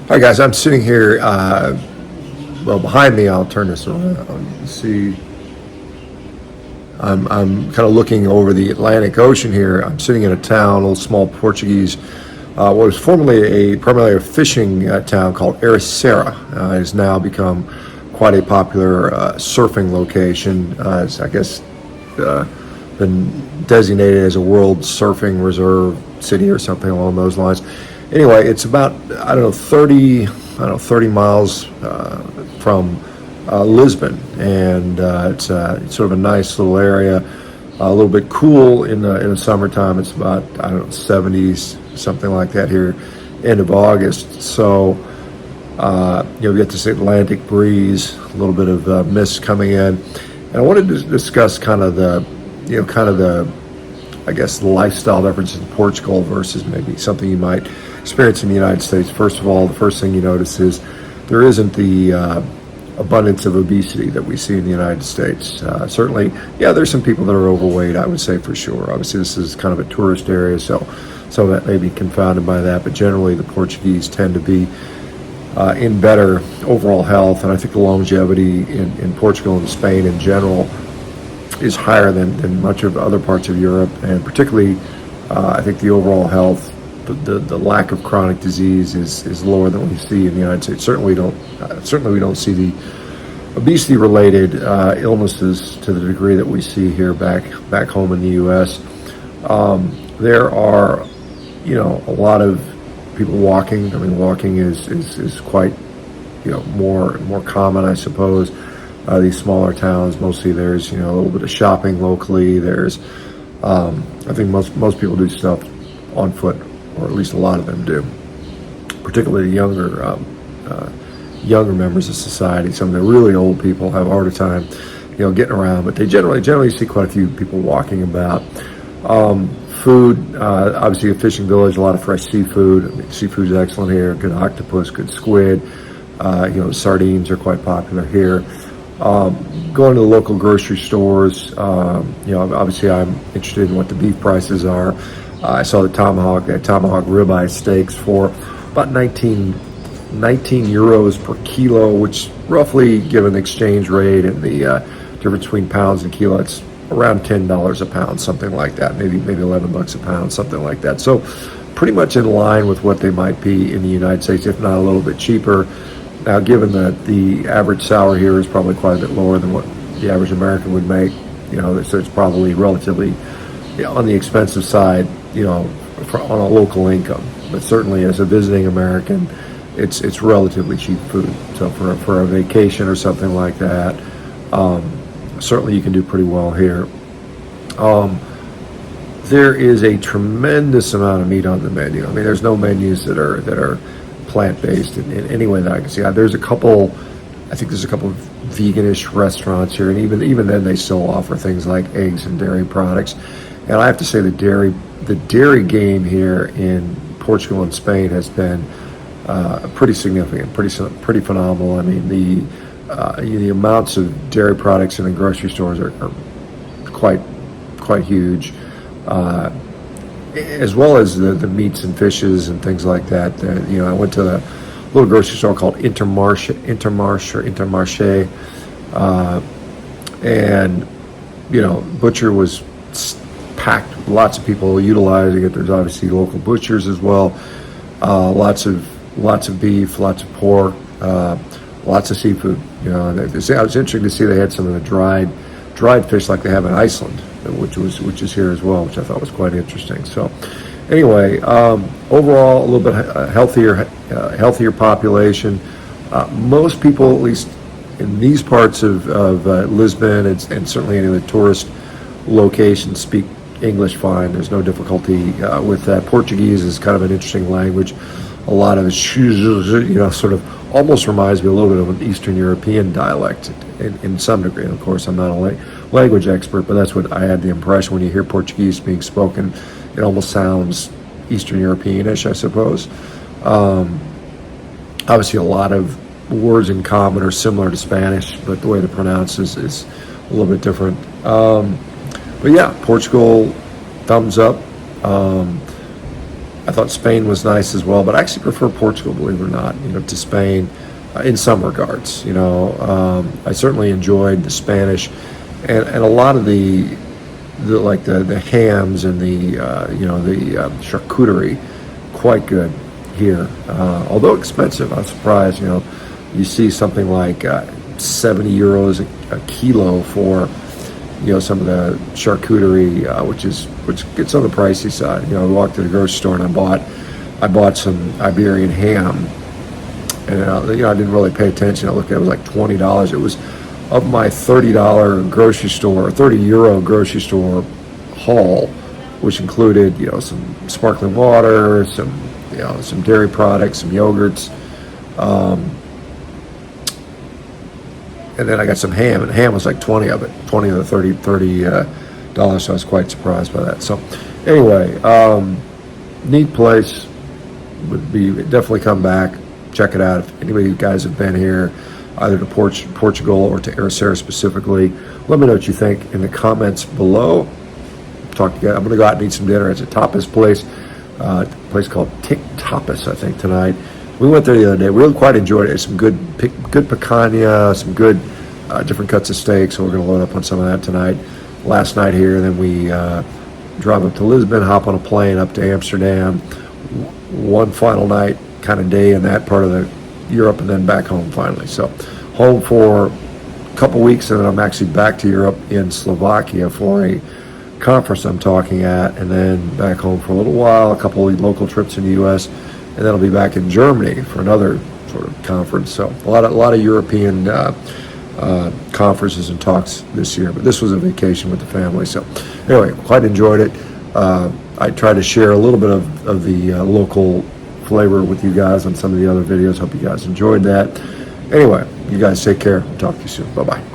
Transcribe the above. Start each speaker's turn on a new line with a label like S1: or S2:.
S1: Hi guys, I'm sitting here. Well, behind me, I'll turn this around. You see, I'm kind of looking over the Atlantic Ocean here. I'm sitting in a town, a little small Portuguese, what was formerly primarily a fishing town called Ericeira. It has now become quite a popular surfing location. It's, I guess, been designated as a World Surfing Reserve city or something along those lines. Anyway, it's about 30 miles from Lisbon, and it's sort of a nice little area. A little bit cool in the summertime. It's about 70s, something like that here, end of August. So you get this Atlantic breeze, a little bit of mist coming in, and I wanted to discuss kind of the I guess the lifestyle differences in Portugal versus maybe something you might experience in the United States. First of all, the first thing you notice is there isn't the abundance of obesity that we see in the United States. Certainly, yeah, there's some people that are overweight, I would say for sure. Obviously, this is kind of a tourist area, so some of that may be confounded by that, but generally the Portuguese tend to be in better overall health, and I think the longevity in Portugal and Spain in general is higher than much of other parts of Europe, and particularly I think the overall health, the lack of chronic disease is lower than we see in the United States. Certainly we don't see the obesity related illnesses to the degree that we see here back home in the U.S. There are a lot of people walking. I mean, walking is quite more common, I suppose. These smaller towns, mostly there's a little bit of shopping locally. There's I think most people do stuff on foot, or at least a lot of them do. Particularly younger members of society. Some of the really old people have a harder time getting around, but they generally see quite a few people walking about. Food, obviously a fishing village, a lot of fresh seafood. I mean, seafood is excellent here. Good octopus, good squid. Sardines are quite popular here. Going to the local grocery stores, obviously I'm interested in what the beef prices are. I saw the tomahawk ribeye steaks for about 19 euros per kilo, which roughly, given the exchange rate and the difference between pounds and kilo, it's around $10 a pound, something like that, maybe $11 a pound, something like that. So pretty much in line with what they might be in the United States, if not a little bit cheaper. Now, given that the average salary here is probably quite a bit lower than what the average American would make, so it's probably relatively on the expensive side, on a local income. But certainly, as a visiting American, it's relatively cheap food. So for a vacation or something like that, certainly you can do pretty well here. There is a tremendous amount of meat on the menu. I mean, there's no menus that are plant-based in any way that I can see. There's a couple of veganish restaurants here, and even then they still offer things like eggs and dairy products. And I have to say the dairy game here in Portugal and Spain has been pretty significant, pretty phenomenal. I mean, the amounts of dairy products in the grocery stores are quite huge. As well as the meats and fishes and things like that. I went to a little grocery store called Intermarché, and butcher was packed with lots of people utilizing it. There's obviously local butchers as well. Lots of beef, lots of pork, lots of seafood. I was interested to see they had some of the dried fish like they have in Iceland, which is here as well, which I thought was quite interesting. So anyway, overall a little bit healthier population. Most people, at least in these parts of Lisbon and certainly any of the tourist locations, speak English fine. There's no difficulty with that. Portuguese is kind of an interesting language. A lot of it, sort of almost reminds me a little bit of an Eastern European dialect in some degree. And of course, I'm not a language expert, but that's what I had the impression when you hear Portuguese being spoken. It almost sounds Eastern European-ish, I suppose. Obviously, a lot of words in common are similar to Spanish, but the way to pronounce is a little bit different. But yeah, Portugal, thumbs up. I thought Spain was nice as well, but I actually prefer Portugal, believe it or not, to Spain in some regards. I certainly enjoyed the Spanish and a lot of the hams and the charcuterie, quite good here. Although expensive, I'm surprised. You see something like 70 euros a kilo for some of the charcuterie, which gets on the pricey side. We walked to the grocery store and I bought some Iberian ham, and I didn't really pay attention. I looked at it, was like $20. It was of my $30 grocery store, €30 grocery store haul, which included some sparkling water, some dairy products, some yogurts. And then I got some ham, and ham was like 20 of it, 20 of the $30, so I was quite surprised by that. So anyway, neat place. Would be definitely come back, check it out. If anybody of you guys have been here, either to Portugal or to Ericeira specifically, let me know what you think in the comments below. Talk to you guys. I'm going to go out and eat some dinner. It's a tapas place, a place called Tic Tapas, I think, tonight. We went there the other day. We really quite enjoyed it. It's some good picanha, some good different cuts of steak. So we're going to load up on some of that tonight. Last night here, and then we drive up to Lisbon, hop on a plane up to Amsterdam. One final night, kind of day in that part of the Europe, and then back home finally. So home for a couple weeks, and then I'm actually back to Europe in Slovakia for a conference I'm talking at, and then back home for a little while, a couple of local trips in the U.S., and then I'll be back in Germany for another sort of conference. So a lot of European conferences and talks this year, but this was a vacation with the family. So anyway, quite enjoyed it. I tried to share a little bit of the local flavor with you guys on some of the other videos. Hope you guys enjoyed that. Anyway, you guys take care. I'll talk to you soon. Bye-bye.